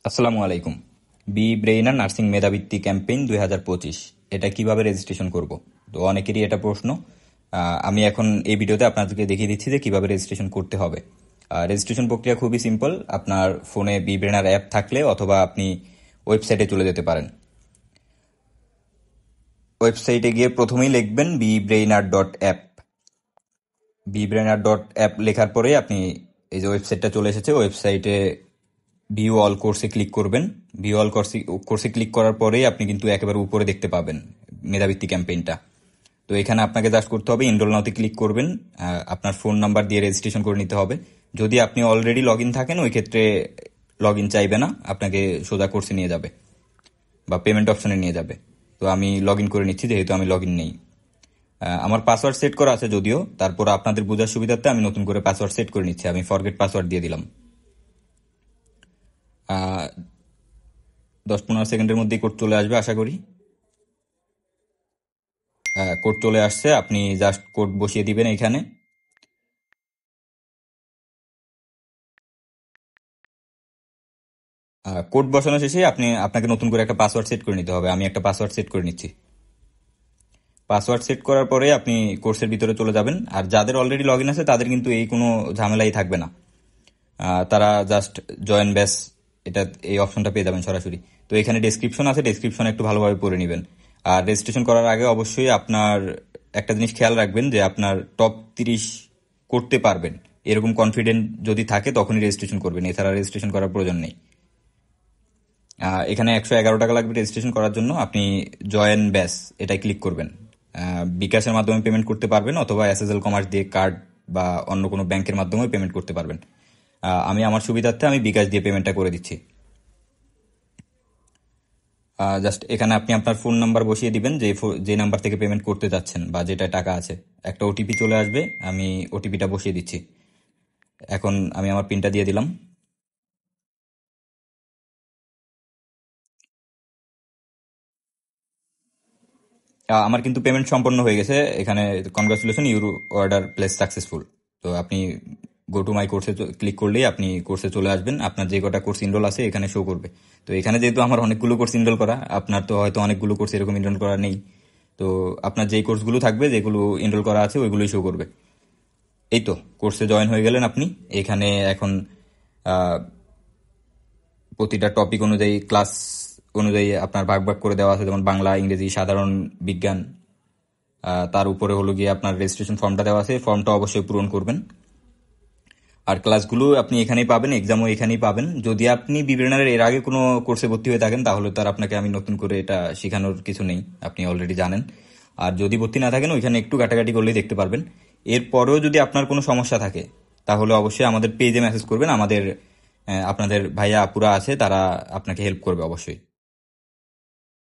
আসসালামু আলাইকুম। B ব্রেইনার nursing মেধাবৃত্তি campaign 2025 এটা কিভাবে রেজিস্ট্রেশন করব? তো অনেকেরই এটা প্রশ্ন। আমি এখন এই ভিডিওতে আপনাদেরকে দেখিয়ে দিচ্ছি যে কিভাবে রেজিস্ট্রেশন করতে হবে। রেজিস্ট্রেশন প্রক্রিয়া খুবই সিম্পল। আপনার ফোনে বি ব্রেইনার অ্যাপ থাকলে অথবা আপনি ওয়েবসাইটে চলে যেতে পারেন। ওয়েবসাইটে গিয়ে প্রথমেই লিখবেন bbrainer.app। bbrainer.app লেখার পরে আপনি এই যে ওয়েবসাইটটা চলে এসেছে, ওয়েবসাইটে ভিউ অল কোর্সে ক্লিক করবেন। ভিউ অল কোর্সে ক্লিক করার পরেই আপনি কিন্তু একেবারে উপরে দেখতে পাবেন মেধাবৃত্তি ক্যাম্পেইনটা। তো এখানে আপনাকে জাস্ট করতে হবে এনরোল নাওতে ক্লিক করবেন। আপনার ফোন নাম্বার দিয়ে রেজিস্ট্রেশন করে নিতে হবে। যদি আপনি অলরেডি লগ ইন থাকেন ওই ক্ষেত্রে লগ ইন চাইবে না, আপনাকে সোজা কোর্সে নিয়ে যাবে বা পেমেন্ট অপশনে নিয়ে যাবে। তো আমি লগ ইন করে নিচ্ছি যেহেতু আমি লগ ইন নেই। আমার পাসওয়ার্ড সেট করা আছে যদিও, তারপর আপনাদের বোঝার সুবিধার্থে আমি নতুন করে পাসওয়ার্ড সেট করে নিচ্ছি। আমি ফরগেট পাসওয়ার্ড দিয়ে দিলাম। 10-15 সেকেন্ডের মধ্যেই কোড চলে আসবে আশা করি। কোড চলে আসছে, আপনি জাস্ট কোড বসিয়ে দিবেন এখানে। কোড বসানো শেষে আপনাকে নতুন করে একটা পাসওয়ার্ড সেট করে নিতে হবে। আমি একটা পাসওয়ার্ড সেট করে নিচ্ছি। পাসওয়ার্ড সেট করার পরে আপনি কোর্সের ভিতরে চলে যাবেন। আর যাদের অলরেডি লগ ইন আছে তাদের কিন্তু এই কোনো ঝামেলাই থাকবে না। তারা জাস্ট জয়েন ব্যাস এটা এই অপশনটা পেয়ে যাবেন সরাসরি। তো এখানে ডেসক্রিপশন আছে, ডেসক্রিপশন একটু ভালোভাবে পড়ে নেবেন। আর রেজিস্ট্রেশন করার আগে অবশ্যই আপনার একটা জিনিস খেয়াল রাখবেন যে আপনার টপ 30 করতে পারবেন এরকম কনফিডেন্ট যদি থাকে তখনই রেজিস্ট্রেশন করবেন, এছাড়া রেজিস্ট্রেশন করার প্রয়োজন নেই। এখানে 111 টাকা লাগবে রেজিস্ট্রেশন করার জন্য। আপনি জয়েন ব্যাস এটাই ক্লিক করবেন। বিকাশের মাধ্যমে পেমেন্ট করতে পারবেন অথবা এসএসএল কমার্স দিয়ে কার্ড বা অন্য কোনো ব্যাংকের মাধ্যমে পেমেন্ট করতে পারবেন। আমি আমার সুবিধার্থে আমি বিকাশ দিয়ে পেমেন্টটা করে দিচ্ছি। জাস্ট এখানে আপনি আপনার ফোন নাম্বার বসিয়ে দিবেন যে নাম্বার থেকে পেমেন্ট করতে যাচ্ছেন বা যেটা টাকা আছে। একটা ওটিপি চলে আসবে, আমি ওটিপিটা বসিয়ে দিচ্ছি। এখন আমি আমার পিনটা দিয়ে দিলাম। আমার কিন্তু পেমেন্ট সম্পন্ন হয়ে গেছে এখানে। Congratulation, your order place successful. তো আপনি গো টু মাই কোর্সে ক্লিক করলেই আপনি কোর্সে চলে আসবেন। আপনার যে কটা কোর্স ইনরোল আছে এখানে শো করবে। তো এখানে যেহেতু আমার অনেকগুলো কোর্স ইনরোল করা, আপনার তো হয়তো অনেকগুলো কোর্স এরকম ইনরোল করা নেই। তো আপনার যেই কোর্সগুলো থাকবে, যেগুলো ইনরোল করা আছে ওইগুলোই শো করবে। এই তো কোর্সে জয়েন হয়ে গেলেন আপনি। এখানে এখন প্রতিটা টপিক অনুযায়ী ক্লাস অনুযায়ী আপনার ভাগ ভাগ করে দেওয়া আছে, যেমন বাংলা, ইংরেজি, সাধারণ বিজ্ঞান। তার উপরে হলো গিয়ে আপনার রেজিস্ট্রেশন ফর্মটা দেওয়া আছে, ফর্মটা অবশ্যই পূরণ করবেন। আর ক্লাসগুলো আপনি এখানেই পাবেন, এক্সামও এখানেই পাবেন। যদি আপনি বিবেনারের এর আগে কোনো কোর্সে ভর্তি হয়ে থাকেন তাহলে তো আর আপনাকে আমি নতুন করে এটা শেখানোর কিছু নেই, আপনি অলরেডি জানেন। আর যদি ভর্তি না থাকেন ওইখানে একটু ঘাটাঘাটি করলেই দেখতে পারবেন। এরপরেও যদি আপনার কোনো সমস্যা থাকে তাহলে অবশ্যই আমাদের পেজে মেসেজ করবেন। আপনাদের ভাইয়া আপুরা আছে, তারা আপনাকে হেল্প করবে অবশ্যই।